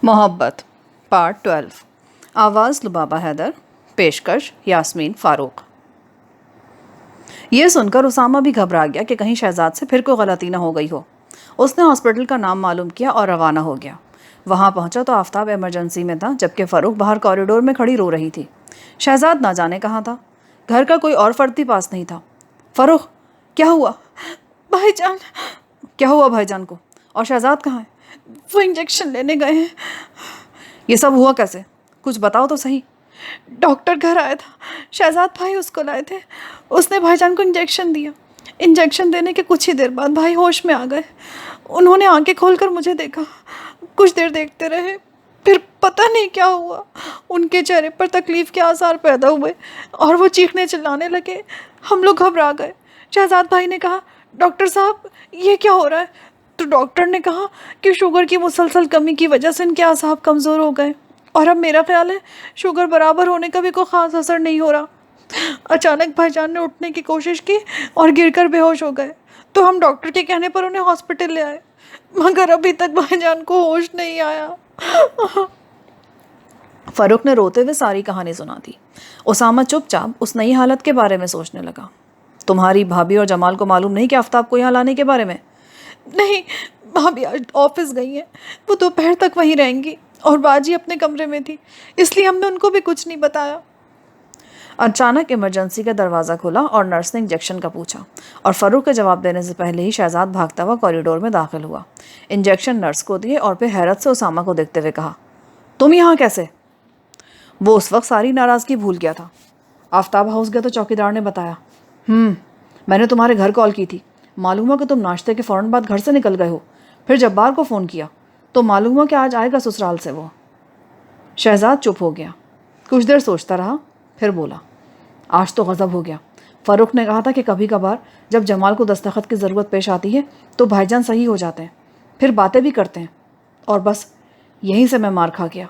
محبت پارٹ 12 آواز لبابہ حیدر پیشکش یاسمین فاروق۔ یہ سن کر اسامہ بھی گھبرا گیا کہ کہیں شہزاد سے پھر کوئی غلطی نہ ہو گئی ہو۔ اس نے ہاسپٹل کا نام معلوم کیا اور روانہ ہو گیا۔ وہاں پہنچا تو آفتاب ایمرجنسی میں تھا، جبکہ فاروق باہر کوریڈور میں کھڑی رو رہی تھی۔ شہزاد نہ جانے کہاں تھا، گھر کا کوئی اور فرد بھی پاس نہیں تھا۔ فاروق، کیا ہوا؟ بھائی جان۔ کیا ہوا بھائی جان کو؟ اور شہزاد کہاں ہے؟ وہ انجیکشن لینے گئے ہیں۔ یہ سب ہوا کیسے؟ کچھ بتاؤ تو صحیح۔ ڈاکٹر گھر آیا تھا، شہزاد بھائی اس کو لائے تھے، اس نے بھائی جان کو انجیکشن دیا۔ انجیکشن دینے کے کچھ ہی دیر بعد بھائی ہوش میں آ گئے۔ انہوں نے آنکھیں کھول کر مجھے دیکھا، کچھ دیر دیکھتے رہے، پھر پتہ نہیں کیا ہوا، ان کے چہرے پر تکلیف کے آثار پیدا ہوئے اور وہ چیخنے چلانے لگے۔ ہم لوگ گھبرا گئے۔ شہزاد بھائی نے کہا، ڈاکٹر صاحب یہ کیا ہو رہا ہے؟ تو ڈاکٹر نے کہا کہ شوگر کی مسلسل کمی کی وجہ سے ان کے اعصاب کمزور ہو گئے، اور اب میرا خیال ہے شوگر برابر ہونے کا بھی کوئی خاص اثر نہیں ہو رہا۔ اچانک بھائی جان نے اٹھنے کی کوشش کی اور گر کر بے ہوش ہو گئے، تو ہم ڈاکٹر کے کہنے پر انہیں ہاسپٹل لے آئے، مگر ابھی تک بھائی جان کو ہوش نہیں آیا۔ فاروق نے روتے ہوئے ساری کہانی سنا دی۔ اسامہ چپ چاپ اس نئی حالت کے بارے میں سوچنے لگا۔ تمہاری بھابھی اور جمال کو معلوم نہیں کہ آفتاب کو یہاں لانے کے بارے میں؟ نہیں، بھابھی آج آفس گئی ہیں، وہ دوپہر تک وہیں رہیں گی، اور باجی اپنے کمرے میں تھی، اس لیے ہم نے ان کو بھی کچھ نہیں بتایا۔ اچانک ایمرجنسی کا دروازہ کھلا اور نرس نے انجیکشن کا پوچھا، اور فاروق کے جواب دینے سے پہلے ہی شہزاد بھاگتا ہوا کوریڈور میں داخل ہوا۔ انجیکشن نرس کو دیے اور پھر حیرت سے اسامہ کو دیکھتے ہوئے کہا، تم یہاں کیسے؟ وہ اس وقت ساری ناراضگی بھول گیا تھا۔ آفتاب ہاؤس گیا تو چوکیدار نے بتایا۔ میں نے تمہارے گھر کال کی تھی، معلوم ہوا کہ تم ناشتے کے فوراً بعد گھر سے نکل گئے ہو۔ پھر جبار کو فون کیا تو معلوم ہوا کہ آج آئے گا سسرال سے وہ۔ شہزاد چپ ہو گیا، کچھ دیر سوچتا رہا، پھر بولا، آج تو غضب ہو گیا۔ فاروق نے کہا تھا کہ کبھی کبھار جب جمال کو دستخط کی ضرورت پیش آتی ہے تو بھائی جان صحیح ہو جاتے ہیں، پھر باتیں بھی کرتے ہیں، اور بس یہیں سے میں مار کھا گیا۔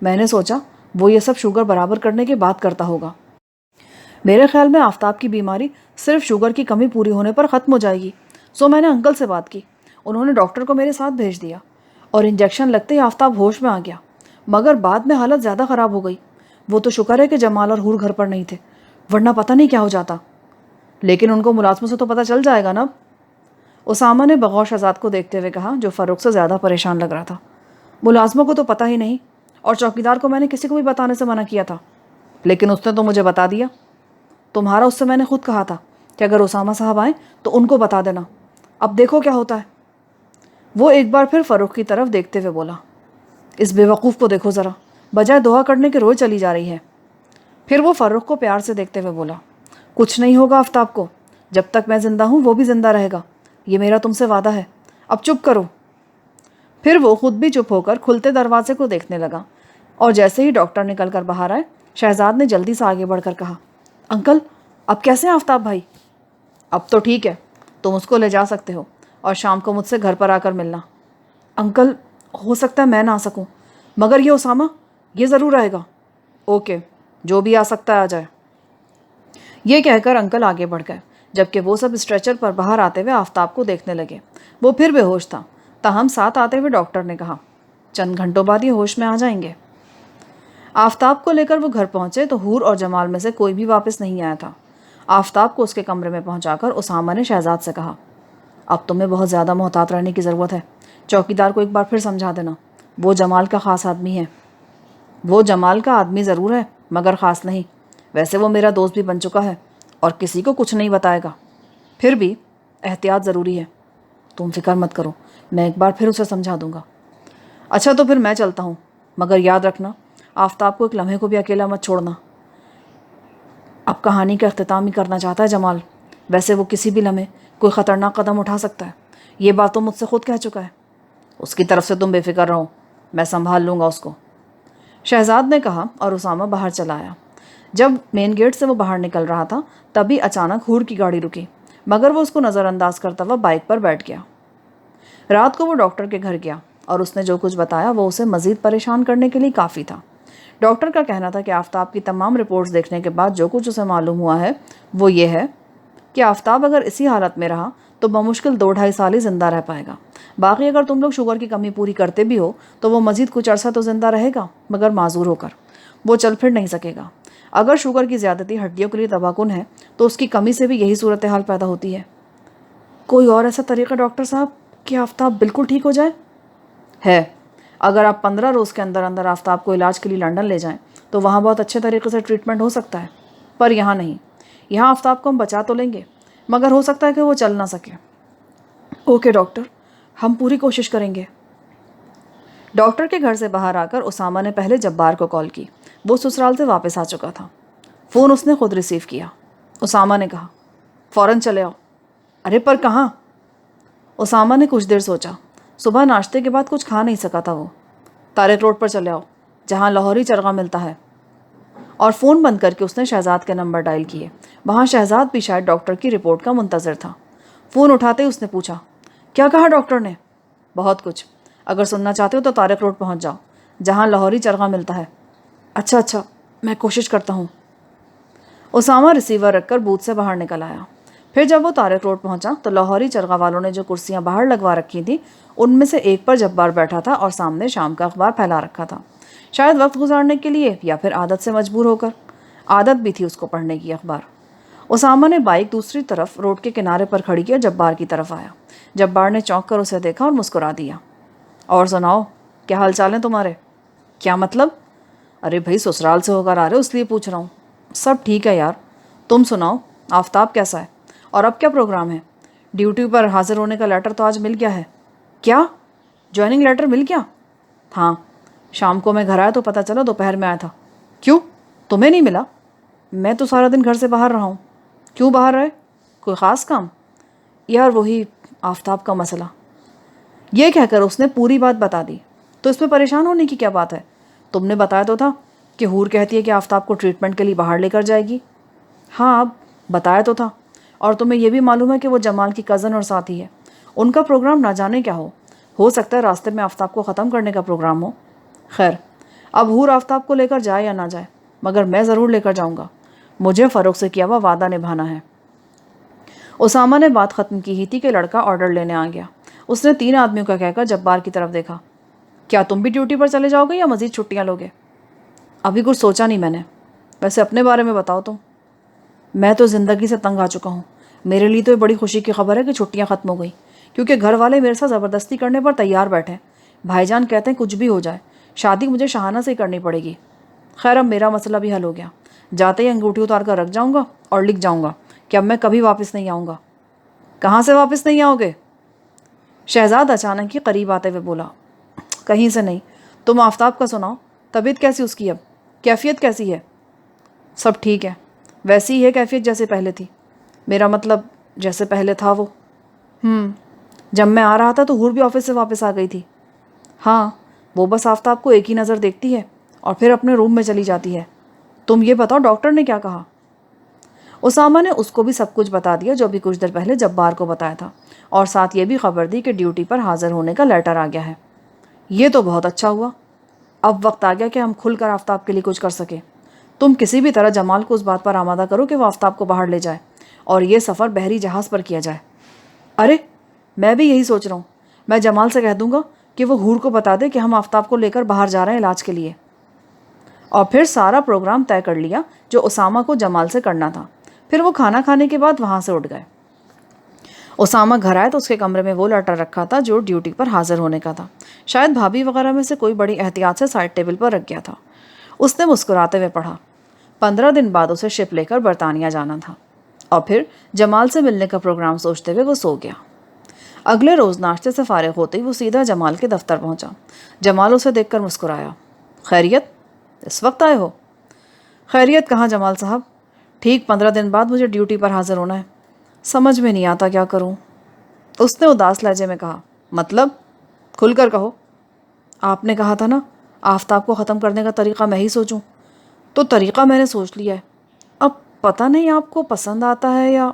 میں نے سوچا وہ یہ سب شوگر برابر کرنے کی بات کرتا ہوگا۔ میرے خیال میں آفتاب کی بیماری صرف شوگر کی کمی پوری ہونے پر ختم ہو جائے گی، سو میں نے انکل سے بات کی، انہوں نے ڈاکٹر کو میرے ساتھ بھیج دیا، اور انجیکشن لگتے ہی آفتاب ہوش میں آ گیا، مگر بعد میں حالت زیادہ خراب ہو گئی۔ وہ تو شکر ہے کہ جمال اور حور گھر پر نہیں تھے، ورنہ پتہ نہیں کیا ہو جاتا۔ لیکن ان کو ملازموں سے تو پتہ چل جائے گا نا؟ اسامہ نے بغور شہزاد کو دیکھتے ہوئے کہا، جو فاروق سے زیادہ پریشان لگ رہا تھا۔ ملازموں کو تو پتہ ہی نہیں، اور چوکیدار کو میں نے کسی کو بھی بتانے سے منع کیا تھا، لیکن اس نے تو مجھے بتا دیا۔ تمہارا اس سے میں نے خود کہا تھا کہ اگر اسامہ صاحب آئیں تو ان کو بتا دینا، اب دیکھو کیا ہوتا ہے۔ وہ ایک بار پھر فاروق کی طرف دیکھتے ہوئے بولا، اس بے وقوف کو دیکھو ذرا، بجائے دعا کرنے کے روئے چلی جا رہی ہے۔ پھر وہ فاروق کو پیار سے دیکھتے ہوئے بولا، کچھ نہیں ہوگا آفتاب کو، جب تک میں زندہ ہوں وہ بھی زندہ رہے گا، یہ میرا تم سے وعدہ ہے، اب چپ کرو۔ پھر وہ خود بھی چپ ہو کر کھلتے دروازے کو دیکھنے لگا، اور جیسے ہی ڈاکٹر نکل کر باہر آئے، شہزاد نے جلدی سے آگے بڑھ کر کہا، انکل اب کیسے ہیں آفتاب بھائی؟ اب تو ٹھیک ہے، تم اس کو لے جا سکتے ہو، اور شام کو مجھ سے گھر پر آ کر ملنا۔ انکل ہو سکتا ہے میں نہ آ سکوں، مگر یہ اسامہ یہ ضرور آئے گا۔ اوکے، جو بھی آ سکتا ہے آ جائے۔ یہ کہہ کر انکل آگے بڑھ گئے، جبکہ وہ سب اسٹریچر پر باہر آتے ہوئے آفتاب کو دیکھنے لگے۔ وہ پھر بے ہوش تھا، تاہم ساتھ آتے ہوئے ڈاکٹر نے کہا، چند گھنٹوں بعد یہ ہوش میں آ جائیں گے۔ آفتاب کو لے کر وہ گھر پہنچے تو حور اور جمال میں سے کوئی بھی واپس نہیں آیا تھا۔ آفتاب کو اس کے کمرے میں پہنچا کر اسامہ نے شہزاد سے کہا، اب تمہیں بہت زیادہ محتاط رہنے کی ضرورت ہے، چوکیدار کو ایک بار پھر سمجھا دینا، وہ جمال کا خاص آدمی ہے۔ وہ جمال کا آدمی ضرور ہے، مگر خاص نہیں، ویسے وہ میرا دوست بھی بن چکا ہے، اور کسی کو کچھ نہیں بتائے گا، پھر بھی احتیاط ضروری ہے۔ تم فکر مت کرو، میں ایک بار پھر اسے سمجھا دوں گا۔ اچھا تو پھر میں چلتا ہوں، مگر یاد رکھنا آفتاب کو ایک لمحے کو بھی اکیلا مت چھوڑنا۔ اب کہانی کا اختتام ہی کرنا چاہتا ہے جمال، ویسے وہ کسی بھی لمحے کوئی خطرناک قدم اٹھا سکتا ہے، یہ بات تو مجھ سے خود کہہ چکا ہے۔ اس کی طرف سے تم بے فکر رہو، میں سنبھال لوں گا اس کو، شہزاد نے کہا، اور اسامہ باہر چلا آیا۔ جب مین گیٹ سے وہ باہر نکل رہا تھا تبھی اچانک حور کی گاڑی رکی، مگر وہ اس کو نظر انداز کرتا ہوا بائک پر بیٹھ گیا۔ رات کو وہ ڈاکٹر کے گھر گیا، اور اس نے جو کچھ بتایا وہ اسے مزید پریشان کرنے کے لیے کافی تھا۔ ڈاکٹر کا کہنا تھا کہ آفتاب کی تمام رپورٹس دیکھنے کے بعد جو کچھ اسے معلوم ہوا ہے وہ یہ ہے کہ آفتاب اگر اسی حالت میں رہا تو بمشکل 2-2.5 سال ہی زندہ رہ پائے گا، باقی اگر تم لوگ شوگر کی کمی پوری کرتے بھی ہو تو وہ مزید کچھ عرصہ تو زندہ رہے گا، مگر معذور ہو کر، وہ چل پھر نہیں سکے گا۔ اگر شوگر کی زیادتی ہڈیوں کے لیے تباہ کن ہے تو اس کی کمی سے بھی یہی صورتحال پیدا ہوتی ہے۔ کوئی اور ایسا طریقہ ڈاکٹر صاحب کہ آفتاب بالکل ٹھیک ہو جائے؟ ہے، اگر آپ 15 روز کے اندر اندر آفتاب کو علاج کے لیے لنڈن لے جائیں تو وہاں بہت اچھے طریقے سے ٹریٹمنٹ ہو سکتا ہے، پر یہاں نہیں۔ یہاں آفتاب کو ہم بچا تو لیں گے مگر ہو سکتا ہے کہ وہ چل نہ سکے۔ اوکے ڈاکٹر، ہم پوری کوشش کریں گے۔ ڈاکٹر کے گھر سے باہر آ کر اسامہ نے پہلے جبار کو کال کی۔ وہ سسرال سے واپس آ چکا تھا۔ فون اس نے خود ریسیو کیا۔ اسامہ نے کہا، فوراً چلے آؤ۔ ارے پر کہاں؟ اسامہ نے کچھ دیر سوچا۔ صبح ناشتے کے بعد کچھ کھا نہیں سکا تھا وہ۔ طارق روڈ پر چلے آؤ جہاں لاہوری چرغا ملتا ہے۔ اور فون بند کر کے اس نے شہزاد کے نمبر ڈائل کیے۔ وہاں شہزاد بھی شاید ڈاکٹر کی رپورٹ کا منتظر تھا۔ فون اٹھاتے ہی اس نے پوچھا، کیا کہا ڈاکٹر نے؟ بہت کچھ، اگر سننا چاہتے ہو تو طارق روڈ پہنچ جاؤ جہاں لاہوری چرغا ملتا ہے۔ اچھا، میں کوشش کرتا ہوں۔ اسامہ ریسیور رکھ کر بوتھ سے باہر نکل آیا۔ پھر جب وہ طارق روڈ پہنچا تو لاہوری چرغا والوں نے جو کرسیاں باہر لگوا رکھی تھیں ان میں سے ایک پر جبار بیٹھا تھا اور سامنے شام کا اخبار پھیلا رکھا تھا، شاید وقت گزارنے کے لیے یا پھر عادت سے مجبور ہو کر۔ عادت بھی تھی اس کو پڑھنے کی اخبار۔ اسامہ نے بائک دوسری طرف روڈ کے کنارے پر کھڑی کی اور جبار کی طرف آیا۔ جبار نے چونک کر اسے دیکھا اور مسکرا دیا۔ اور سناؤ، کیا حال چال ہیں تمہارے؟ کیا مطلب؟ ارے بھائی سسرال سے ہو کر آ رہے ہو اس لیے پوچھ رہا ہوں۔ سب ٹھیک ہے یار، تم سناؤ، آفتاب کیسا ہے اور اب کیا پروگرام ہے؟ ڈیوٹی پر حاضر ہونے کا لیٹر تو آج مل گیا ہے۔ کیا؟ جوائننگ لیٹر مل گیا؟ ہاں، شام کو میں گھر آیا تو پتہ چلا دوپہر میں آیا تھا۔ کیوں، تمہیں نہیں ملا؟ میں تو سارا دن گھر سے باہر رہا ہوں۔ کیوں باہر رہے؟ کوئی خاص کام؟ یار وہی آفتاب کا مسئلہ۔ یہ کہہ کر اس نے پوری بات بتا دی۔ تو اس میں پریشان ہونے کی کیا بات ہے؟ تم نے بتایا تو تھا کہ حور کہتی ہے کہ آفتاب کو ٹریٹمنٹ کے لیے باہر لے کر جائے گی۔ ہاں، اب بتایا تو تھا، اور تمہیں یہ بھی معلوم ہے کہ وہ جمال کی کزن اور ساتھی ہے۔ ان کا پروگرام نہ جانے کیا ہو سکتا ہے راستے میں آفتاب کو ختم کرنے کا پروگرام ہو۔ خیر، اب حور آفتاب کو لے کر جائے یا نہ جائے، مگر میں ضرور لے کر جاؤں گا۔ مجھے فروخ سے کیا ہوا وعدہ نبھانا ہے۔ اسامہ نے بات ختم کی ہی تھی کہ لڑکا آرڈر لینے آ گیا۔ اس نے 3 آدمیوں کا کہہ کر جبار کی طرف دیکھا۔ کیا تم بھی ڈیوٹی پر چلے جاؤ گے یا مزید چھٹیاں لوگے؟ ابھی کچھ سوچا نہیں میں نے، ویسے اپنے بارے میں بتاؤ تم۔ میں تو زندگی سے تنگ آ چکا ہوں۔ میرے لیے تو یہ بڑی خوشی کی خبر ہے کہ چھٹیاں ختم ہو گئی، کیونکہ گھر والے میرے ساتھ زبردستی کرنے پر تیار بیٹھے ہیں۔ بھائی جان کہتے ہیں کچھ بھی ہو جائے شادی مجھے شاہانہ سے ہی کرنی پڑے گی۔ خیر اب میرا مسئلہ بھی حل ہو گیا۔ جاتے ہی انگوٹھی اتار کر رکھ جاؤں گا اور لکھ جاؤں گا کہ اب میں کبھی واپس نہیں آؤں گا۔ کہاں سے واپس نہیں آؤ گے؟ شہزاد اچانک ہی قریب آتے ہوئے بولا، کہیں سے نہیں۔ تم آفتاب کا سناؤ، طبیعت کیسی اس کی؟ اب کیفیت کیسی ہے؟ سب ٹھیک ہے، ویسی ہی ہے کیفیت جیسے پہلے تھی۔ میرا مطلب جیسے پہلے تھا وہ۔ جب میں آ رہا تھا تو حور بھی آفس سے واپس آ گئی تھی۔ ہاں، وہ بس آفتاب کو ایک ہی نظر دیکھتی ہے اور پھر اپنے روم میں چلی جاتی ہے۔ تم یہ بتاؤ ڈاکٹر نے کیا کہا؟ اسامہ نے اس کو بھی سب کچھ بتا دیا جو بھی کچھ دیر پہلے جبار کو بتایا تھا، اور ساتھ یہ بھی خبر دی کہ ڈیوٹی پر حاضر ہونے کا لیٹر آ گیا ہے۔ یہ تو بہت اچھا ہوا۔ اب وقت آ گیا کہ ہم کھل کر آفتاب کے لیے کچھ کر سکیں۔ تم کسی بھی طرح جمال کو اس بات پر آمادہ کرو کہ وہ آفتاب کو باہر لے جائے اور یہ سفر بحری جہاز پر کیا جائے۔ ارے میں بھی یہی سوچ رہا ہوں۔ میں جمال سے کہہ دوں گا کہ وہ حور کو بتا دے کہ ہم آفتاب کو لے کر باہر جا رہے ہیں علاج کے لیے۔ اور پھر سارا پروگرام طے کر لیا جو اسامہ کو جمال سے کرنا تھا۔ پھر وہ کھانا کھانے کے بعد وہاں سے اٹھ گئے۔ اسامہ گھر آئے تو اس کے کمرے میں وہ لیٹر رکھا تھا جو ڈیوٹی پر حاضر ہونے کا تھا۔ شاید بھابھی وغیرہ میں سے کوئی بڑی احتیاط سے سائڈ ٹیبل پر رکھ گیا تھا۔ اس نے مسکراتے ہوئے پڑھا۔ 15 دن بعد اسے شپ لے کر برطانیہ جانا تھا، اور پھر جمال سے ملنے کا پروگرام سوچتے ہوئے وہ سو گیا۔ اگلے روز ناشتے سے فارغ ہوتے ہی وہ سیدھا جمال کے دفتر پہنچا۔ جمال اسے دیکھ کر مسکرایا۔ خیریت، اس وقت آئے ہو؟ خیریت کہاں جمال صاحب، ٹھیک 15 دن بعد مجھے ڈیوٹی پر حاضر ہونا ہے۔ سمجھ میں نہیں آتا کیا کروں۔ اس نے اداس لہجے میں کہا، مطلب کھل کر کہو۔ آپ نے کہا تھا نا آفتاب کو ختم کرنے کا طریقہ میں ہی سوچوں، تو طریقہ میں نے سوچ لیا ہے۔ اب پتہ نہیں آپ کو پسند آتا ہے یا…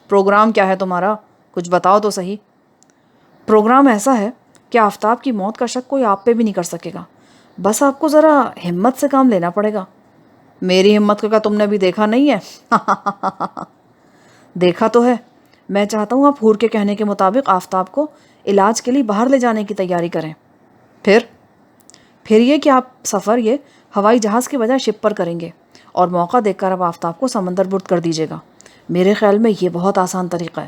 پروگرام کیا ہے تمہارا؟ کچھ بتاؤ تو صحیح۔ پروگرام ایسا ہے کہ آفتاب کی موت کا شک کوئی آپ پہ بھی نہیں کر سکے گا، بس آپ کو ذرا ہمت سے کام لینا پڑے گا۔ میری ہمت کو کیا تم نے ابھی دیکھا نہیں ہے؟ دیکھا تو ہے۔ میں چاہتا ہوں آپ حور کے کہنے کے مطابق آفتاب کو علاج کے لیے باہر لے جانے کی تیاری کریں. پھر یہ کہ آپ سفر یہ ہوائی جہاز کے بجائے شپ پر کریں گے اور موقع دیکھ کر اب آفتاب کو سمندر برد کر دیجیے گا. میرے خیال میں یہ بہت آسان طریقہ ہے.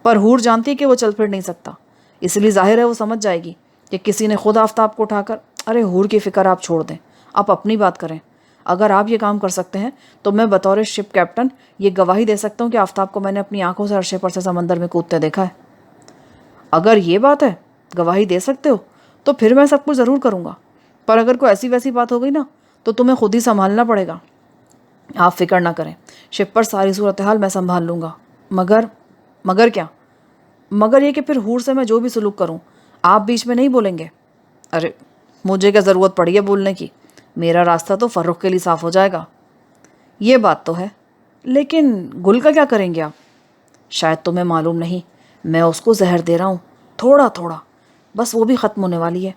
پر حور جانتی ہے کہ وہ چل پھر نہیں سکتا، اس لیے ظاہر ہے وہ سمجھ جائے گی کہ کسی نے خود آفتاب کو اٹھا کر. ارے حور کی فکر آپ چھوڑ دیں، آپ اپنی بات کریں. اگر آپ یہ کام کر سکتے ہیں تو میں بطور شپ کیپٹن یہ گواہی دے سکتا ہوں کہ آفتاب کو میں نے اپنی آنکھوں سے عرصے پر سے سمندر میں کودتے دیکھا ہے. اگر یہ بات ہے، گواہی دے سکتے ہو، تو پھر میں سب کچھ ضرور کروں گا. پر اگر کوئی ایسی ویسی بات ہو گئی نا تو تمہیں خود ہی سنبھالنا پڑے گا. آپ فکر نہ کریں، شپ پر ساری صورتحال میں سنبھال لوں گا. مگر کیا؟ مگر یہ کہ پھر حور سے میں جو بھی سلوک کروں آپ بیچ میں نہیں بولیں گے. ارے مجھے کیا ضرورت پڑی ہے بولنے کی؟ میرا راستہ تو فرخ کے لیے صاف ہو جائے گا. یہ بات تو ہے، لیکن گل کا کیا کریں گے آپ؟ شاید تمہیں معلوم نہیں، میں اس کو زہر دے رہا ہوں، تھوڑا تھوڑا، بس وہ بھی ختم ہونے والی ہے.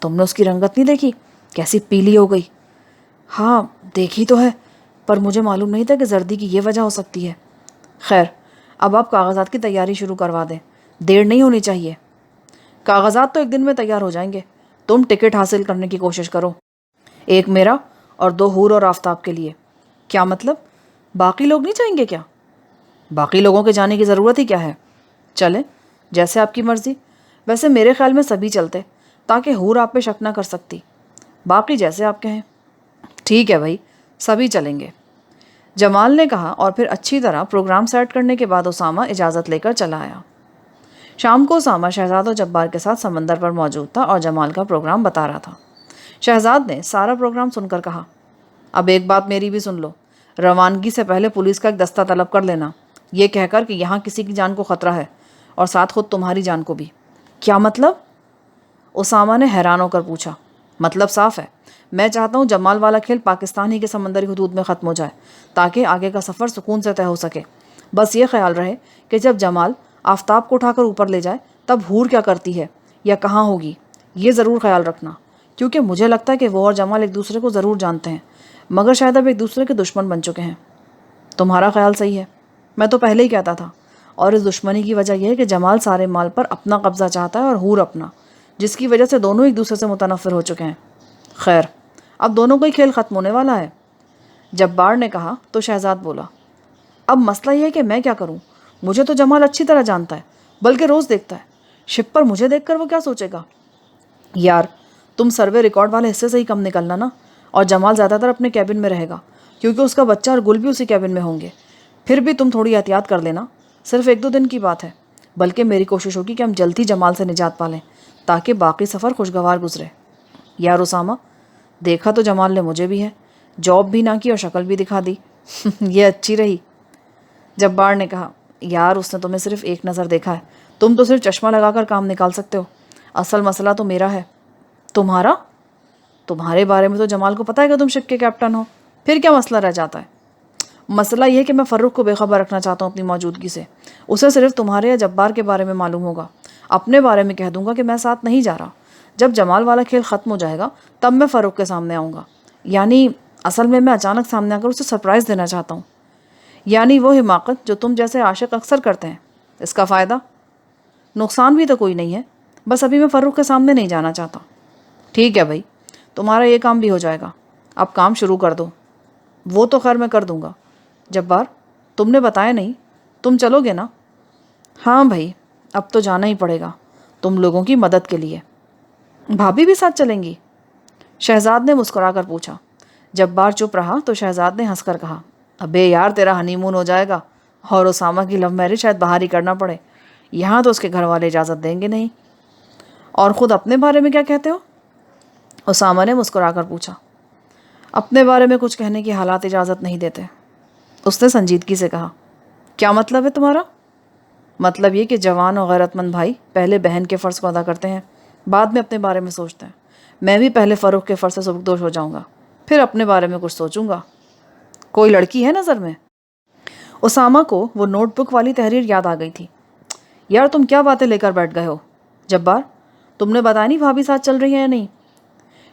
تم نے اس کی رنگت نہیں دیکھی؟ کیسی پیلی ہو گئی. ہاں دیکھی تو ہے، پر مجھے معلوم نہیں تھا کہ زردی کی یہ وجہ ہو سکتی ہے. خیر، اب آپ کاغذات کی تیاری شروع کروا دیں، دیر نہیں ہونی چاہیے. کاغذات تو ایک دن میں تیار ہو جائیں گے. تم ٹکٹ حاصل کرنے کی کوشش کرو، ایک میرا اور 2 حور اور آفتاب کے لیے. کیا مطلب؟ باقی لوگ نہیں چاہیں گے کیا؟ باقی لوگوں کے جانے کی ضرورت ہی کیا ہے؟ چلیں، جیسے آپ کی مرضی. ویسے میرے خیال میں سبھی چلتے تاکہ حور آپ پہ شک نہ کر سکتی. باقی جیسے آپ کہیں. ٹھیک ہے بھائی، سبھی چلیں گے، جمال نے کہا. اور پھر اچھی طرح پروگرام سیٹ کرنے کے بعد اسامہ اجازت لے کر چلا آیا. شام کو اسامہ شہزاد و جبار کے ساتھ سمندر پر موجود تھا اور جمال کا پروگرام بتا رہا تھا. شہزاد نے سارا پروگرام سن کر کہا، اب ایک بات میری بھی سن لو. روانگی سے پہلے پولیس کا ایک دستہ طلب کر لینا، یہ کہہ کر کہ یہاں کسی کی جان کو خطرہ ہے، اور ساتھ خود تمہاری جان کو بھی. کیا مطلب؟ اسامہ نے حیران ہو کر پوچھا. مطلب صاف ہے، میں چاہتا ہوں جمال والا کھیل پاکستان ہی کے سمندری حدود میں ختم ہو جائے تاکہ آگے کا سفر سکون سے طے ہو سکے. بس یہ خیال رہے کہ جب جمال آفتاب کو اٹھا کر اوپر لے جائے تب حور کیا کرتی ہے یا کہاں ہوگی، یہ ضرور خیال رکھنا. کیونکہ مجھے لگتا ہے کہ وہ اور جمال ایک دوسرے کو ضرور جانتے ہیں، مگر شاید اب ایک دوسرے کے دشمن بن چکے ہیں. تمہارا خیال صحیح ہے، میں تو پہلے ہی کہتا تھا. اور اس دشمنی کی وجہ یہ ہے کہ جمال سارے مال پر اپنا قبضہ چاہتا ہے اور حور اپنا، جس کی وجہ سے دونوں ایک دوسرے سے متنفر ہو چکے ہیں. خیر، اب دونوں کا ہی کھیل ختم ہونے والا ہے. جبار نے کہا تو شہزاد بولا، اب مسئلہ یہ ہے کہ میں کیا کروں؟ مجھے تو جمال اچھی طرح جانتا ہے، بلکہ روز دیکھتا ہے. شپ پر مجھے دیکھ کر وہ کیا سوچے گا؟ یار، تم سروے ریکارڈ والے حصے سے ہی کم نکلنا نا. اور جمال زیادہ تر اپنے کیبن میں رہے گا کیونکہ اس کا بچہ اور گل بھی اسی کیبن میں ہوں گے. پھر بھی تم تھوڑی احتیاط کر لینا، صرف 1-2 دن کی بات ہے. بلکہ میری کوشش ہوگی کہ ہم جلد ہی جمال سے نجات پالیں تاکہ باقی سفر خوشگوار گزرے. یار اسامہ، دیکھا تو جمال نے مجھے بھی ہے، جاب بھی نہ کی اور شکل بھی دکھا دی. یہ اچھی رہی. جبار نے کہا، یار اس نے تمہیں صرف ایک نظر دیکھا ہے، تم تو صرف چشمہ لگا کر کام نکال سکتے ہو. اصل مسئلہ تو میرا ہے. تمہارا؟ تمہارے بارے میں تو جمال کو پتہ ہے کہ تم شپ کے کیپٹن ہو، پھر کیا مسئلہ رہ جاتا ہے؟ مسئلہ یہ ہے کہ میں فرخ کو بے خبر رکھنا چاہتا ہوں اپنی موجودگی سے. اسے صرف تمہارے یا جبار کے بارے میں معلوم ہوگا. اپنے بارے میں کہہ دوں گا کہ میں ساتھ نہیں جا رہا. جب جمال والا کھیل ختم ہو جائے گا تب میں فرخ کے سامنے آؤں گا. یعنی اصل میں اچانک سامنے آ کر اسے سرپرائز دینا چاہتا ہوں. یعنی وہ حماقت جو تم جیسے عاشق اکثر کرتے ہیں. اس کا فائدہ؟ نقصان بھی تو کوئی نہیں ہے، بس ابھی میں فرخ کے سامنے نہیں جانا چاہتا. ٹھیک ہے بھائی، تمہارا یہ کام بھی ہو جائے گا. اب کام شروع کر دو. وہ تو خیر میں کر دوں گا. جبار، تم نے بتایا نہیں، تم چلو گے نا؟ ہاں بھائی، اب تو جانا ہی پڑے گا تم لوگوں کی مدد کے لیے. بھابھی بھی ساتھ چلیں گی؟ شہزاد نے مسکرا کر پوچھا. جبار چپ رہا تو شہزاد نے ہنس کر کہا، ابے یار تیرا ہنی مون ہو جائے گا اور اسامہ کی لو میرج شاید باہر ہی کرنا پڑے. یہاں تو اس کے گھر والے اجازت دیں گے نہیں. اور خود اپنے بارے میں کیا کہتے ہو؟ اسامہ نے مسکرا کر پوچھا. اپنے بارے میں کچھ کہنے کی حالات اجازت نہیں دیتے. اس نے سنجیدگی سے کہا. کیا مطلب ہے تمہارا؟ مطلب یہ کہ جوان اور غیرت مند بھائی پہلے بہن کے فرض کو ادا کرتے ہیں، بعد میں اپنے بارے میں سوچتے ہیں. میں بھی پہلے فروخ کے فرض سے سبکدوش ہو جاؤں گا، پھر اپنے بارے میں کچھ سوچوں گا. کوئی لڑکی ہے نظر میں؟ اسامہ کو وہ نوٹ بک والی تحریر یاد آ گئی تھی. یار تم کیا باتیں لے کر بیٹھ گئے ہو؟ جبار، تم نے بتایا نہیں بھابھی ساتھ چل رہی ہیں یا نہیں؟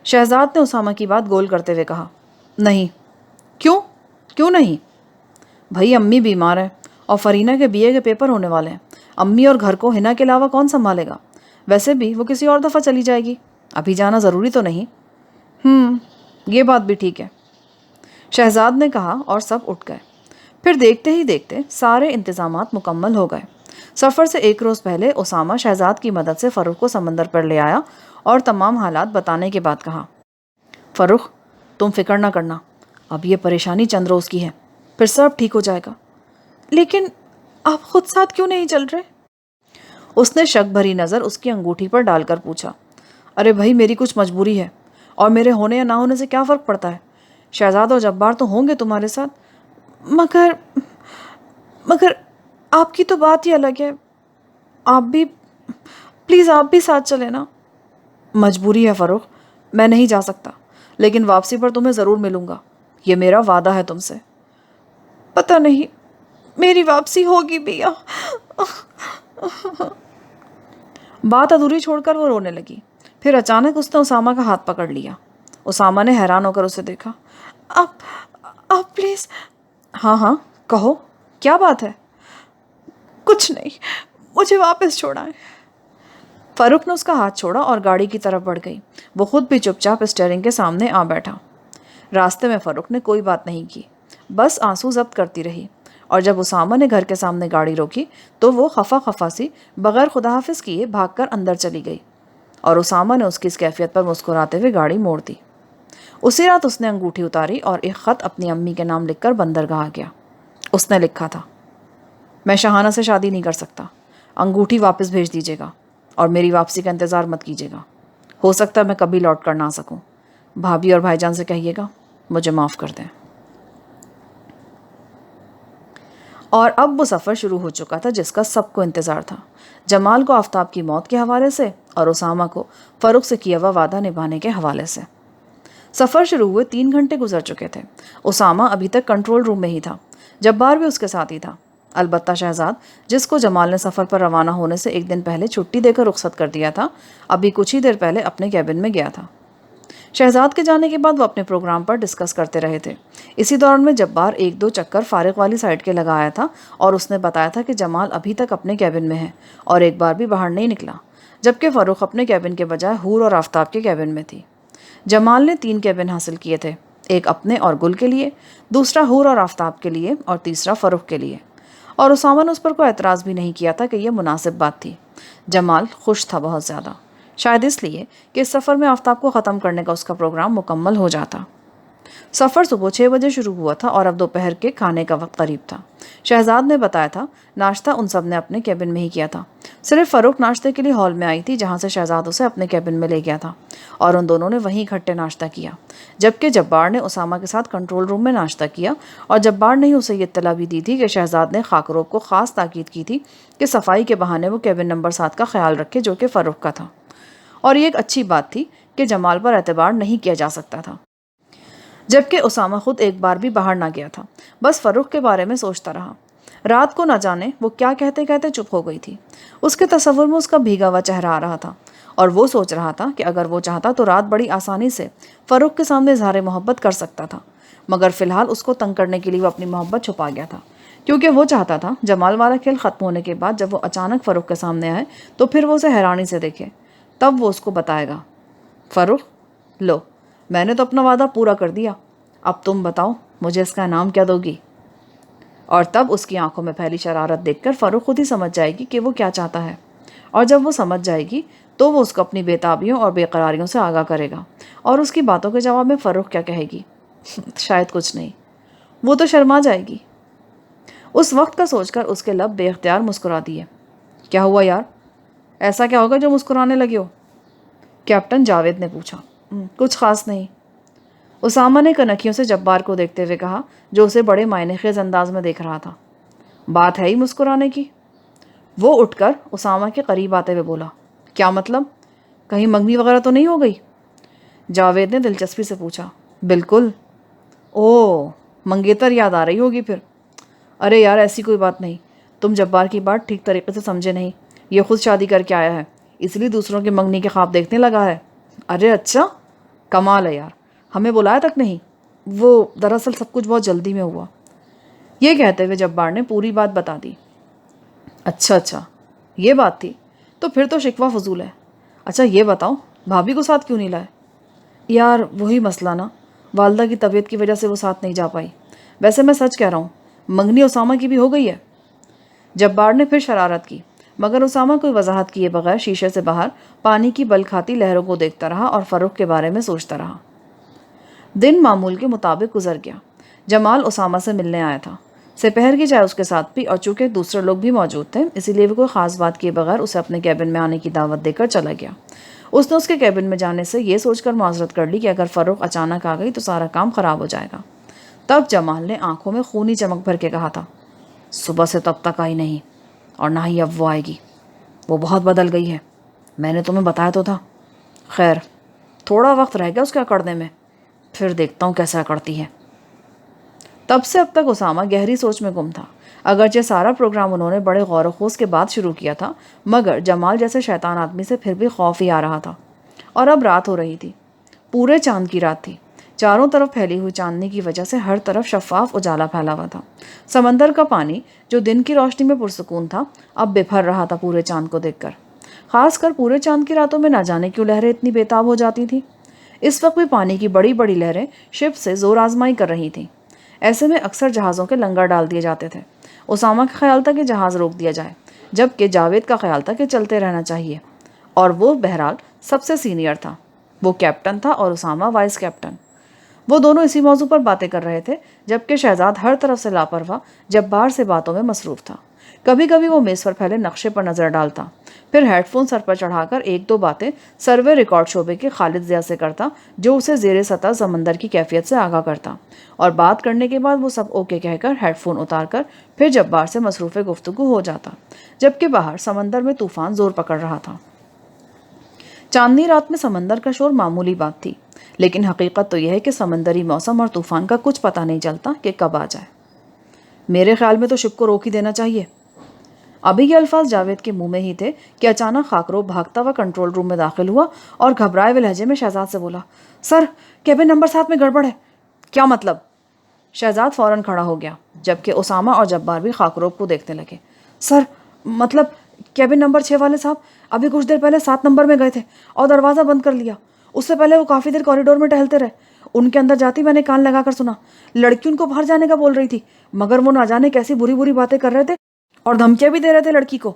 شہزاد نے اسامہ کی بات گول کرتے ہوئے کہا. نہیں. کیوں نہیں؟ بھائی امی بیمار ہیں اور فرینہ کے BA کے پیپر ہونے والے ہیں. امی اور گھر کو ہنا کے علاوہ کون سنبھالے گا؟ ویسے بھی وہ کسی اور دفعہ چلی جائے گی، ابھی جانا ضروری تو نہیں۔ یہ بات بھی ٹھیک ہے، شہزاد نے کہا اور سب اٹھ گئے۔ پھر دیکھتے ہی دیکھتے سارے انتظامات مکمل ہو گئے۔ سفر سے ایک روز پہلے اسامہ شہزاد کی مدد سے فروخ کو سمندر پر لے آیا اور تمام حالات بتانے کے بعد کہا، فروخ تم فکر نہ کرنا، اب یہ پریشانی چند روز کی ہے، پھر سب ٹھیک ہو جائے گا۔ لیکن آپ خود ساتھ کیوں نہیں چل رہے؟ اس نے شک بھری نظر اس کی انگوٹھی پر ڈال کر پوچھا۔ ارے بھائی میری کچھ مجبوری ہے، اور میرے ہونے یا نہ ہونے سے کیا فرق پڑتا ہے؟ شہزاد اور جبار تو ہوں گے تمہارے ساتھ۔ مگر آپ کی تو بات ہی الگ ہے، آپ بھی پلیز آپ بھی ساتھ چلیں نا۔ مجبوری ہے فروخ، میں نہیں جا سکتا، لیکن واپسی پر تمہیں ضرور ملوں گا، یہ میرا وعدہ ہے تم سے۔ پتہ نہیں میری واپسی ہوگی بھی یا بات ادھوری چھوڑ کر وہ رونے لگی۔ پھر اچانک اس نے اسامہ کا ہاتھ پکڑ لیا۔ اسامہ نے حیران ہو کر اسے دیکھا۔ آپ پلیز۔ ہاں کہو، کیا بات ہے؟ کچھ نہیں، مجھے واپس چھوڑائیں۔ فاروق نے اس کا ہاتھ چھوڑا اور گاڑی کی طرف بڑھ گئی۔ وہ خود بھی چپ چاپ اسٹیئرنگ کے سامنے آ بیٹھا۔ راستے میں فاروق نے کوئی بات نہیں کی، بس آنسو ضبط کرتی رہی، اور جب اسامہ نے گھر کے سامنے گاڑی روکی تو وہ خفا سی بغیر خدا حافظ کیے بھاگ کر اندر چلی گئی، اور اسامہ نے اس کی اس کیفیت پر مسکراتے ہوئے گاڑی موڑ دی۔ اسی رات اس نے انگوٹھی اتاری اور ایک خط اپنی امی کے نام لکھ کر بندرگاہ گیا۔ اس نے لکھا تھا، میں شاہانہ سے شادی نہیں کر سکتا، انگوٹھی واپس بھیج دیجیے گا، اور میری واپسی کا انتظار مت کیجیے گا، ہو سکتا ہے میں کبھی لوٹ کر نہ آ سکوں۔ بھابھی اور بھائی جان سے کہیے گا مجھے معاف کر دیں۔ اور اب وہ سفر شروع ہو چکا تھا جس کا سب کو انتظار تھا، جمال کو آفتاب کی موت کے حوالے سے اور اسامہ کو فاروق سے کیا ہوا وعدہ نبھانے کے حوالے سے۔ سفر شروع ہوئے 3 گھنٹے گزر چکے تھے۔ اسامہ ابھی تک کنٹرول روم میں ہی تھا، جبار بھی اس کے ساتھ ہی تھا، البتہ شہزاد جس کو جمال نے سفر پر روانہ ہونے سے ایک دن پہلے چھٹی دے کر رخصت کر دیا تھا، ابھی کچھ ہی دیر پہلے اپنے کیبن میں گیا تھا۔ شہزاد کے جانے کے بعد وہ اپنے پروگرام پر ڈسکس کرتے رہے تھے۔ اسی دوران میں جبار 1-2 چکر فارغ والی سائڈ کے لگا آیا تھا اور اس نے بتایا تھا کہ جمال ابھی تک اپنے کیبن میں ہے اور ایک بار بھی باہر نہیں نکلا، جبکہ فاروق اپنے کیبن کے بجائے حور اور آفتاب کے کیبن میں تھی۔ جمال نے 3 کیبن حاصل کیے تھے، ایک اپنے اور گل کے لیے، دوسرا حور اور آفتاب کے لیے، اور تیسرا فاروق کے لیے، اور اسامہ نے اس پر کوئی اعتراض بھی نہیں کیا تھا کہ یہ مناسب بات تھی۔ جمال خوش تھا بہت زیادہ، شاید اس لیے کہ اس سفر میں آفتاب کو ختم کرنے کا اس کا پروگرام مکمل ہو جاتا۔ سفر صبح 6 بجے شروع ہوا تھا اور اب دوپہر کے کھانے کا وقت قریب تھا۔ شہزاد نے بتایا تھا ناشتہ ان سب نے اپنے کیبن میں ہی کیا تھا، صرف فاروق ناشتے کے لیے ہال میں آئی تھی جہاں سے شہزاد اسے اپنے کیبن میں لے گیا تھا، اور ان دونوں نے وہیں اکٹھے ناشتہ کیا، جبکہ جبار نے اسامہ کے ساتھ کنٹرول روم میں ناشتہ کیا، اور جبار نے اسے یہ اطلاع بھی دی تھی کہ شہزاد نے خاکروب کو خاص تاکید کی تھی کہ صفائی کے بہانے وہ کیبن نمبر 7 کا خیال رکھے جو کہ فاروق کا تھا، اور یہ ایک اچھی بات تھی کہ جمال پر اعتبار نہیں کیا جا سکتا تھا، جبکہ اسامہ خود ایک بار بھی باہر نہ گیا تھا، بس فاروق کے بارے میں سوچتا رہا۔ رات کو نہ جانے وہ کیا کہتے کہتے چپ ہو گئی تھی۔ اس کے تصور میں اس کا بھیگا ہوا چہرہ آ رہا تھا، اور وہ سوچ رہا تھا کہ اگر وہ چاہتا تو رات بڑی آسانی سے فاروق کے سامنے اظہار محبت کر سکتا تھا، مگر فی الحال اس کو تنگ کرنے کے لیے وہ اپنی محبت چھپا گیا تھا، کیونکہ وہ چاہتا تھا جمال والا کھیل ختم ہونے کے بعد جب وہ اچانک فاروق کے سامنے آئے تو پھر وہ اسے حیرانی سے دیکھے، تب وہ اس کو بتائے گا، فاروق لو میں نے تو اپنا وعدہ پورا کر دیا، اب تم بتاؤ مجھے اس کا انعام کیا دو گی؟ اور تب اس کی آنکھوں میں پھیلی شرارت دیکھ کر فاروق خود ہی سمجھ جائے گی کہ وہ کیا چاہتا ہے، اور جب وہ سمجھ جائے گی تو وہ اس کو اپنی بے تابیوں اور بے قراریوں سے آگاہ کرے گا، اور اس کی باتوں کے جواب میں فاروق کیا کہے گی؟ شاید کچھ نہیں، وہ تو شرما جائے گی۔ اس وقت کا سوچ کر اس کے لب بے اختیار مسکرا دیے۔ کیا ہوا یار، ایسا کیا ہوگا جو مسکرانے لگے ہو؟ کیپٹن جاوید نے پوچھا۔ کچھ خاص نہیں، اسامہ نے کنکھیوں سے جبار کو دیکھتے ہوئے کہا جو اسے بڑے معنی خیز انداز میں دیکھ رہا تھا۔ بات ہے ہی مسکرانے کی؟ وہ اٹھ کر اسامہ کے قریب آتے ہوئے بولا۔ کیا مطلب؟ کہیں منگنی وغیرہ تو نہیں ہو گئی؟ جاوید نے دلچسپی سے پوچھا۔ بالکل۔ اوہ، منگیتر یاد آ رہی ہوگی پھر۔ ارے یار ایسی کوئی بات نہیں، تم جبار کی بات ٹھیک طریقے سے سمجھے نہیں، یہ خود شادی کر کے آیا ہے، اس لیے دوسروں کی منگنی کے خواب دیکھنے لگا ہے۔ ارے اچھا، کمال ہے یار، ہمیں بلایا تک نہیں۔ وہ دراصل سب کچھ بہت جلدی میں ہوا۔ یہ کہتے ہوئے جبار نے پوری بات بتا دی۔ اچھا، یہ بات تھی تو پھر تو شکوہ فضول ہے. اچھا یہ بتاؤ بھابھی کو ساتھ کیوں نہیں لائے؟ یار وہی مسئلہ نا، والدہ کی طبیعت کی وجہ سے وہ ساتھ نہیں جا پائی. ویسے میں سچ کہہ رہا ہوں، منگنی اسامہ کی بھی ہو گئی ہے. جبار نے پھر شرارت کی، مگر اسامہ کوئی وضاحت کیے بغیر شیشے سے باہر پانی کی بل کھاتی لہروں کو دیکھتا رہا اور فروخ کے بارے میں سوچتا رہا. دن معمول کے مطابق گزر گیا. جمال اسامہ سے ملنے آیا تھا. سپہر کی چائے اس کے ساتھ پی، اور چونکہ دوسرے لوگ بھی موجود تھے اسی لیے وہ کوئی خاص بات کیے بغیر اسے اپنے کیبن میں آنے کی دعوت دے کر چلا گیا. اس نے اس کے کیبن میں جانے سے یہ سوچ کر معذرت کر لی کہ اگر فروخ اچانک آ گئی تو سارا کام خراب ہو جائے گا. تب جمال نے آنکھوں میں خونی چمک بھر کے کہا تھا، صبح سے تب تک آئی نہیں اور نہ ہی اب وہ آئے گی. وہ بہت بدل گئی ہے، میں نے تمہیں بتایا تو تھا. خیر تھوڑا وقت رہ گیا اس کے اکڑنے میں، پھر دیکھتا ہوں کیسا کرتی ہے. تب سے اب تک اسامہ گہری سوچ میں گم تھا. اگرچہ سارا پروگرام انہوں نے بڑے غور و خوض کے بعد شروع کیا تھا، مگر جمال جیسے شیطان آدمی سے پھر بھی خوف ہی آ رہا تھا. اور اب رات ہو رہی تھی، پورے چاند کی رات تھی. چاروں طرف پھیلی ہوئی چاندنی کی وجہ سے ہر طرف شفاف اجالا پھیلا ہوا تھا. سمندر کا پانی جو دن کی روشنی میں پرسکون تھا اب بپھر رہا تھا پورے چاند کو دیکھ کر. خاص کر پورے چاند کی راتوں میں نہ جانے کیوں لہریں اتنی بےتاب ہو جاتی تھیں. اس وقت بھی پانی کی بڑی بڑی لہریں شپ سے زور آزمائی کر رہی تھیں. ایسے میں اکثر جہازوں کے لنگر ڈال دیے جاتے تھے. اسامہ کا خیال تھا کہ جہاز روک دیا جائے، جبکہ جاوید کا خیال تھا کہ چلتے رہنا چاہیے. اور وہ بہرحال سب سے سینئر تھا. وہ کیپٹن تھا اور اسامہ وائس کیپٹن. وہ دونوں اسی موضوع پر باتیں کر رہے تھے جبکہ شہزاد ہر طرف سے لاپرواہ جبار سے باتوں میں مصروف تھا. کبھی کبھی وہ میز پر پھیلے نقشے پر نظر ڈالتا، پھر ہیڈ فون سر پر چڑھا کر ایک دو باتیں سروے ریکارڈ شعبے کے خالد ضیاء سے کرتا جو اسے زیر سطح سمندر کی کیفیت سے آگاہ کرتا. اور بات کرنے کے بعد وہ سب اوکے کہہ کر ہیڈ فون اتار کر پھر جبار سے مصروف گفتگو ہو جاتا، جبکہ باہر سمندر میں طوفان زور پکڑ رہا تھا. چاندنی رات میں سمندر کا شور معمولی بات تھی، لیکن حقیقت تو یہ ہے کہ سمندری موسم اور طوفان کا کچھ پتہ نہیں چلتا کہ کب آ جائے. میرے خیال میں تو شپ کو روک ہی دینا چاہیے. ابھی یہ الفاظ جاوید کے منہ میں ہی تھے کہ اچانک خاکرو بھاگتا ہوا کنٹرول روم میں داخل ہوا اور گھبرائے ہوئے لہجے میں شہزاد سے بولا، سر کیبن نمبر 7 میں گڑبڑ ہے. کیا مطلب؟ شہزاد فوراً کھڑا ہو گیا، جبکہ اسامہ اور جبار بھی خاکروب کو دیکھنے لگے. سر مطلب کیبن نمبر 6 والے صاحب ابھی کچھ دیر پہلے 7 نمبر میں گئے تھے اور دروازہ بند کر لیا. اس سے پہلے وہ کافی دیر کوریڈور میں ٹہلتے رہے. ان کے اندر جاتی میں نے کان لگا کر سنا. لڑکی ان کو باہر جانے کا بول رہی تھی، مگر وہ نہ جانے کیسی بری بری باتیں کر رہے تھے اور دھمکیاں بھی دے رہے تھے لڑکی کو.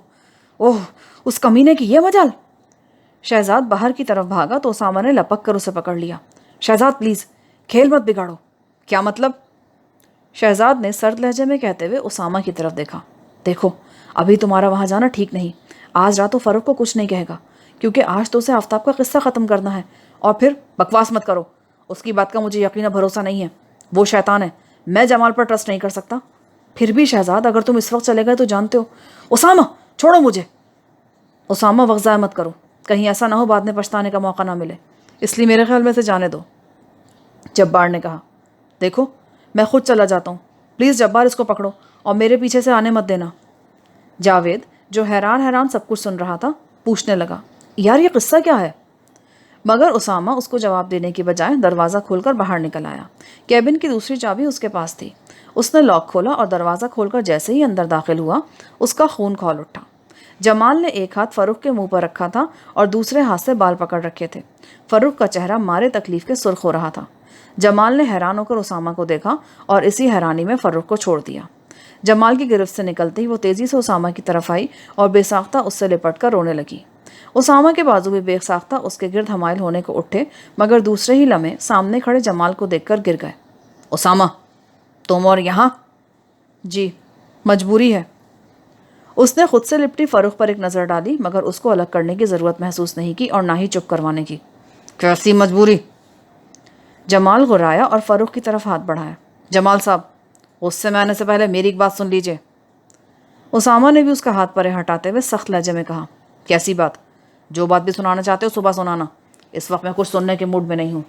اوہ اس کمینے کی یہ مجال. شہزاد باہر کی طرف بھاگا تو اسامہ نے لپک کر اسے پکڑ لیا. شہزاد پلیز کھیل مت بگاڑو. کیا مطلب؟ شہزاد نے سرد لہجے میں کہتے ہوئے اسامہ کی طرف دیکھا. دیکھو ابھی تمہارا وہاں جانا ٹھیک نہیں. آج رات فروخ کو کچھ نہیں کہے گا، کیونکہ آج تو اسے آفتاب کا قصہ ختم کرنا ہے. اور پھر بکواس مت کرو، اس کی بات کا مجھے یقینا بھروسہ نہیں ہے. وہ شیطان ہے، میں جمال پر ٹرسٹ نہیں کر سکتا. پھر بھی شہزاد اگر تم اس وقت چلے گئے تو جانتے ہو. اسامہ چھوڑو مجھے. اسامہ وقت ضائع مت کرو، کہیں ایسا نہ ہو بعد میں پچھتانے کا موقع نہ ملے، اس لیے میرے خیال میں سے جانے دو. جبار نے کہا، دیکھو میں خود چلا جاتا ہوں، پلیز جبار اس کو پکڑو اور میرے پیچھے سے آنے مت دینا. جاوید جو حیران سب کچھ سن رہا تھا پوچھنے لگا، یار یہ قصہ کیا ہے؟ مگر اسامہ اس کو جواب دینے کی بجائے دروازہ کھول کر باہر نکل آیا. کیبن کی دوسری چابی اس کے پاس تھی. اس نے لاک کھولا اور دروازہ کھول کر جیسے ہی اندر داخل ہوا اس کا خون کھول اٹھا. جمال نے ایک ہاتھ فروخ کے منہ پر رکھا تھا اور دوسرے ہاتھ سے بال پکڑ رکھے تھے. فروخ کا چہرہ مارے تکلیف کے سرخ ہو رہا تھا. جمال نے حیران ہو کر اسامہ کو دیکھا اور اسی حیرانی میں فروخ کو چھوڑ دیا. جمال کی گرفت سے نکلتے ہی وہ تیزی سے اسامہ کی طرف آئی اور بے ساختہ اس سے لپٹ کر رونے لگی. اسامہ کے بازو بھی بے ساختہ اس کے گرد حمائل ہونے کو اٹھے، مگر دوسرے ہی لمحے سامنے کھڑے جمال کو دیکھ کر گر گئے. اسامہ تم اور یہاں؟ جی مجبوری ہے. اس نے خود سے لپٹی فروخ پر ایک نظر ڈالی، مگر اس کو الگ کرنے کی ضرورت محسوس نہیں کی اور نہ ہی چپ کروانے کی. کیسی مجبوری؟ جمال غرایا اور فروخ کی طرف ہاتھ بڑھایا. جمال صاحب غصے میں آنے سے پہلے میری ایک بات سن لیجیے. اسامہ نے بھی اس کا ہاتھ پرے ہٹاتے ہوئے سخت لہجے میں کہا، کیسی بات؟ جو بات بھی سنانا چاہتے ہو صبح سنانا، اس وقت میں کچھ سننے کے موڈ میں نہیں ہوں.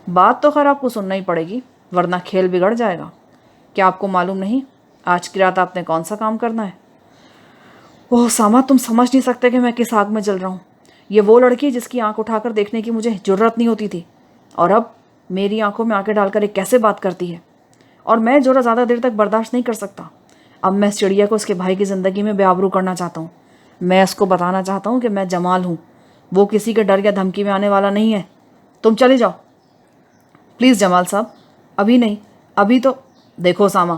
بات تو خیر آپ کو سننا ہی پڑے گی ورنہ کھیل بگڑ جائے گا. کیا آپ کو معلوم نہیں آج کی رات آپ نے کون سا کام کرنا ہے؟ اوہ اسامہ تم سمجھ نہیں سکتے کہ میں کس آگ میں جل رہا ہوں. یہ وہ لڑکی جس کی آنکھ اٹھا کر دیکھنے کی مجھے جرت نہیں ہوتی تھی، اور اب میری آنکھوں میں آنکھیں ڈال کر ایک کیسے بات کرتی ہے. اور میں جو زیادہ دیر تک برداشت نہیں کر سکتا. اب میں اس چڑیا کو اس کے بھائی کی زندگی میں بے آبرو کرنا چاہتا ہوں. میں اس کو بتانا چاہتا ہوں کہ میں جمال ہوں، وہ کسی کے ڈر یا دھمکی میں آنے والا نہیں ہے. تم چلے جاؤ. پلیز جمال صاحب، ابھی نہیں، ابھی تو دیکھو اسامہ،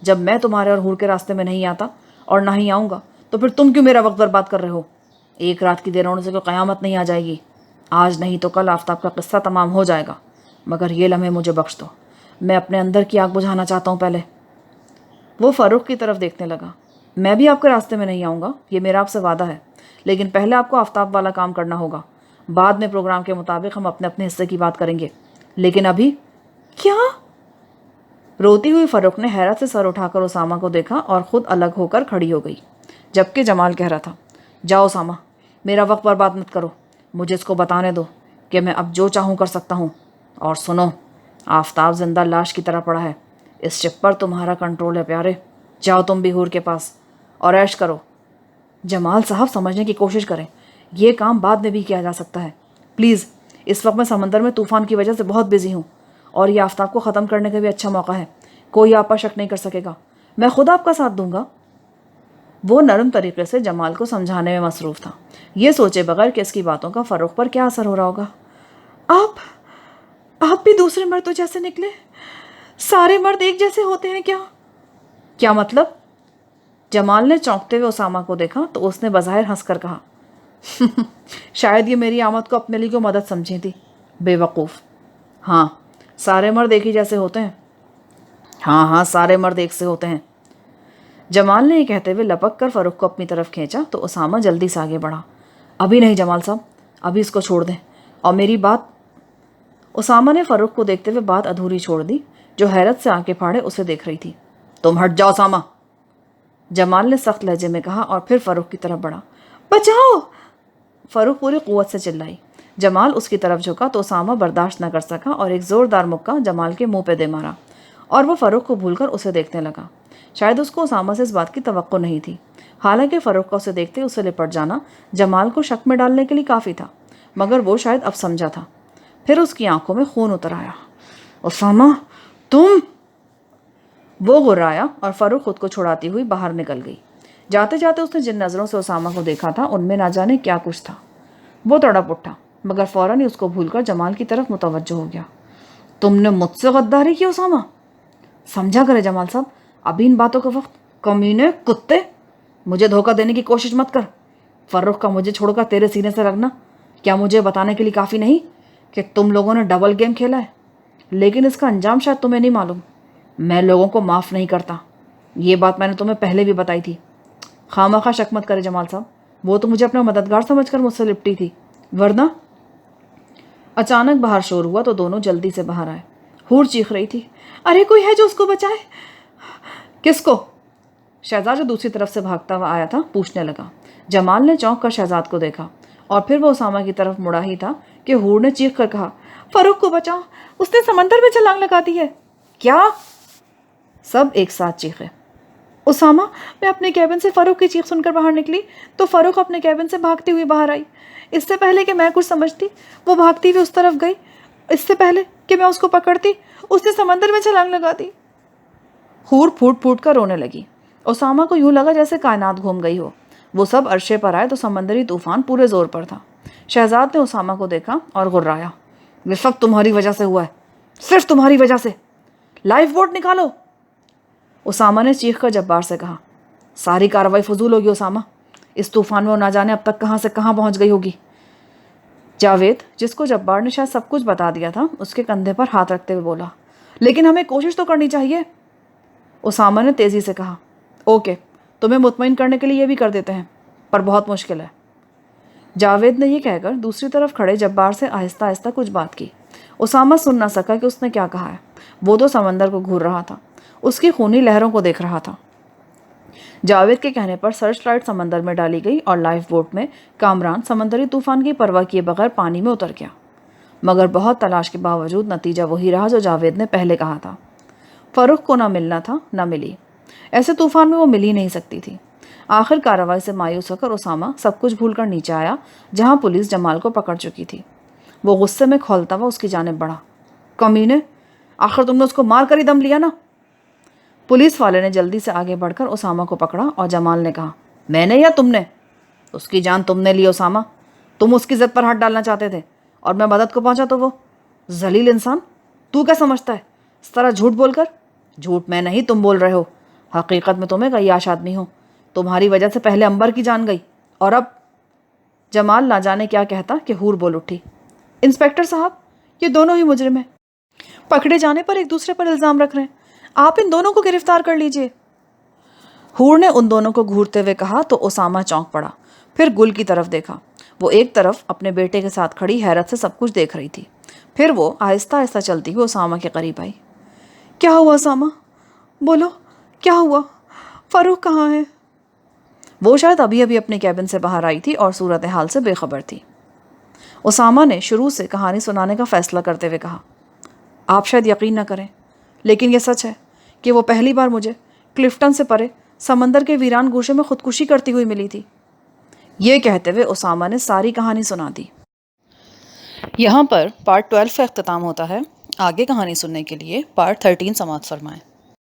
جب میں تمہارے اور حور کے راستے میں نہیں آتا اور نہ ہی آؤں گا تو پھر تم کیوں میرا وقت برباد کر رہے ہو؟ ایک رات کی دیر ہونے سے کوئی قیامت نہیں آ جائے گی. آج نہیں تو کل آفتاب کا قصہ تمام ہو جائے گا، مگر یہ لمحے مجھے بخش دو. میں اپنے اندر کی آگ بجھانا چاہتا ہوں پہلے. وہ فاروق کی طرف دیکھنے لگا. میں بھی آپ کے راستے میں نہیں آؤں گا، یہ میرا آپ سے وعدہ ہے، لیکن پہلے آپ کو آفتاب والا کام کرنا ہوگا. بعد میں پروگرام کے مطابق ہم اپنے اپنے حصے کی بات کریں گے، لیکن ابھی کیا؟ روتی ہوئی فاروق نے حیرت سے سر اٹھا کر اسامہ کو دیکھا اور خود الگ ہو کر کھڑی ہو گئی، جبکہ جمال کہہ رہا تھا، جاؤ اسامہ، میرا وقت برباد مت کرو، مجھے اس کو بتانے دو کہ میں اب جو چاہوں کر سکتا ہوں. اور سنو، آفتاب زندہ لاش کی طرح پڑا ہے، اس شپ پر تمہارا کنٹرول ہے پیارے. جاؤ تم بھی حور کے پاس اور عیش کرو. جمال صاحب سمجھنے کی کوشش کریں، یہ کام بعد میں بھی کیا جا سکتا ہے. پلیز، اس وقت میں سمندر میں طوفان کی وجہ سے بہت بزی ہوں، اور یہ آفتاب کو ختم کرنے کا بھی اچھا موقع ہے. کوئی آپ پر شک نہیں کر سکے گا، میں خود آپ کا ساتھ دوں گا. وہ نرم طریقے سے جمال کو سمجھانے میں مصروف تھا، یہ سوچے بغیر کہ اس کی باتوں کا فاروق پر کیا اثر ہو رہا ہوگا. آپ بھی دوسرے مردوں جیسے نکلے؟ سارے مرد ایک جیسے ہوتے ہیں کیا؟ کیا مطلب؟ جمال نے چونکتے ہوئے اسامہ کو دیکھا تو اس نے بظاہر ہنس کر کہا، شاید یہ میری آمد کو اپنے لیے کوئی مدد سمجھی تھی. بے وقوف. ہاں، سارے مرد ایک ہی جیسے ہوتے ہیں. ہاں، سارے مرد ایک سے ہوتے ہیں. جمال نے یہ کہتے ہوئے لپک کر فاروق کو اپنی طرف کھینچا تو اسامہ جلدی سے آگے بڑھا. ابھی نہیں جمال صاحب، ابھی اس کو چھوڑ دیں اور میری بات. اسامہ نے فاروق کو دیکھتے ہوئے بات ادھوری چھوڑ دی، جو حیرت سے آنکھیں پھاڑے اسے دیکھ رہی تھی. تم ہٹ جاؤ اسامہ، جمال نے سخت لہجے میں کہا اور پھر فاروق کی طرف بڑھا. بچاؤ! فاروق پوری قوت سے چلائی. جمال اس کی طرف جھکا تو اسامہ برداشت نہ کر سکا اور ایک زوردار مکہ جمال کے منہ پہ دے مارا، اور وہ فاروق کو بھول کر اسے دیکھنے لگا. شاید اس کو اسامہ سے اس بات کی توقع نہیں تھی، حالانکہ فاروق کا اسے دیکھتے اسے لپٹ جانا جمال کو شک میں ڈالنے کے لیے کافی تھا، مگر وہ شاید اب سمجھا تھا. پھر اس کی آنکھوں میں خون اتر آیا. اسامہ، تم! وہ غرایا اور فاروق خود کو چھڑاتی ہوئی باہر نکل گئی. جاتے جاتے اس نے جن نظروں سے اسامہ کو دیکھا تھا ان میں نہ جانے کیا کچھ تھا. وہ تڑپ اٹھا، مگر فوراً ہی اس کو بھول کر جمال کی طرف متوجہ ہو گیا. تم نے مجھ سے غداری کی اسامہ؟ سمجھا کرے جمال صاحب، ابھی ان باتوں کا وقت. کمینے کتے، مجھے دھوکہ دینے کی کوشش مت کر. فاروق کا مجھے چھوڑ کر تیرے سینے سے لگنا کیا مجھے بتانے کے لیے کافی نہیں کہ تم لوگوں نے ڈبل گیم کھیلا ہے؟ لیکن اس کا انجام شاید تمہیں نہیں معلوم. میں لوگوں کو معاف نہیں کرتا، یہ بات میں نے تمہیں پہلے بھی بتائی تھی. خواہ شک مت کرے جمال صاحب، وہ تو مجھے اپنا مددگار سمجھ کر مجھ سے لپٹی تھی، ورنہ. اچانک باہر شور ہوا تو دونوں جلدی سے باہر آئے. حور چیخ رہی تھی، ارے کوئی ہے جو اس کو بچائے! کس کو؟ شہزاد جو دوسری طرف سے بھاگتا ہوا آیا تھا پوچھنے لگا. جمال نے چونک کر شہزاد کو دیکھا اور پھر وہ اسامہ کی طرف مڑا ہی تھا کہ حور نے چیخ کر کہا، فاروق کو بچاؤ، اس نے سمندر میں چھلانگ لگا دی ہے. کیا؟ سب ایک ساتھ چیخے. اسامہ، میں اپنے کیبن سے فاروق کی چیخ سن کر باہر نکلی تو فاروق اپنے کیبن سے بھاگتی ہوئی باہر آئی. اس سے پہلے کہ میں کچھ سمجھتی وہ بھاگتی ہوئی اس طرف گئی. اس سے پہلے کہ میں اس کو پکڑتی اس نے سمندر میں چھلانگ لگا دی. حور پھوٹ پھوٹ کر رونے لگی. اسامہ کو یوں لگا جیسے کائنات گھوم گئی ہو. وہ سب عرشے پر آئے تو سمندری طوفان پورے زور پر تھا. شہزاد نے اسامہ کو دیکھا اور غرایا، یہ سب تمہاری وجہ سے ہوا ہے، صرف تمہاری وجہ سے. لائف بوٹ نکالو! اسامہ نے چیخ کر جبار سے کہا. ساری کارروائی فضول ہوگی اسامہ، اس طوفان میں وہ نہ جانے اب تک کہاں سے کہاں پہنچ گئی ہوگی. جاوید، جس کو جبار نے شاید سب کچھ بتا دیا تھا، اس کے کندھے پر ہاتھ رکھتے ہوئے بولا، لیکن ہمیں کوشش تو کرنی چاہیے. اسامہ نے تیزی سے کہا، اوکے، تمہیں مطمئن کرنے کے لیے یہ بھی کر دیتے ہیں، پر بہت مشکل ہے. جاوید نے یہ کہہ کر دوسری طرف کھڑے جبار سے آہستہ آہستہ کچھ بات کی. اسامہ سن نہ سکا کہ اس نے کیا کہا ہے. وہ تو سمندر کو گھور رہا تھا، اس کی خونی لہروں کو دیکھ رہا تھا. جاوید کے کہنے پر سرچ لائٹ سمندر میں ڈالی گئی اور لائف بوٹ میں کامران سمندری طوفان کی پرواہ کیے بغیر پانی میں اتر گیا. مگر بہت تلاش کے باوجود نتیجہ وہی رہا جو جاوید نے پہلے کہا تھا. فاروق کو نہ ملنا تھا نہ ملی. ایسے طوفان میں وہ مل ہی نہیں سکتی تھی. آخر کارروائی سے مایوس ہو کر اسامہ سب کچھ بھول کر نیچے آیا جہاں پولیس جمال کو پکڑ چکی تھی. وہ غصے میں کھولتا ہوا اس کی جانب بڑھا. کمینے، آخر تم نے اس کو مار کر ہی دم لیا نا؟ پولیس والے نے جلدی سے آگے بڑھ کر اسامہ کو پکڑا اور جمال نے کہا، میں نے یا تم نے؟ تو اس کی جان تم نے لی اسامہ. تم اس کی ضد پر ہاتھ ڈالنا چاہتے تھے اور میں مدد کو پہنچا تو وہ ذلیل انسان. تو کیا سمجھتا ہے اس طرح جھوٹ بول کر؟ جھوٹ میں نہیں تم بول رہے ہو. حقیقت میں تمہیں عیاش آدمی ہو. تمہاری وجہ سے پہلے امبر کی جان گئی اور اب جمال نہ جانے کیا کہتا کہ حور بول اٹھی. انسپیکٹر صاحب، یہ دونوں ہی مجرم ہیں. پکڑے جانے پر ایک دوسرے پر الزام رکھ رہے ہیں. آپ ان دونوں کو گرفتار کر لیجئے. حور نے ان دونوں کو گھورتے ہوئے کہا تو اسامہ چونک پڑا. پھر گل کی طرف دیکھا. وہ ایک طرف اپنے بیٹے کے ساتھ کھڑی حیرت سے سب کچھ دیکھ رہی تھی. پھر وہ آہستہ آہستہ چلتی ہوئی اسامہ کے قریب آئی. کیا ہوا اسامہ؟ بولو، کیا ہوا؟ فاروق کہاں ہے؟ وہ شاید ابھی ابھی اپنے کیبن سے باہر آئی تھی اور صورتحال سے بے خبر تھی. اسامہ نے شروع سے کہانی سنانے کا فیصلہ کرتے ہوئے کہا. آپ شاید یقین نہ کریں لیکن یہ سچ ہے کہ وہ پہلی بار مجھے کلفٹن سے پرے سمندر کے ویران گوشے میں خودکشی کرتی ہوئی ملی تھی. یہ کہتے ہوئے اسامہ نے ساری کہانی سنا دی. یہاں پر پارٹ 12 کا اختتام ہوتا ہے. آگے کہانی سننے کے لیے پارٹ 13 سماعت فرمائیں.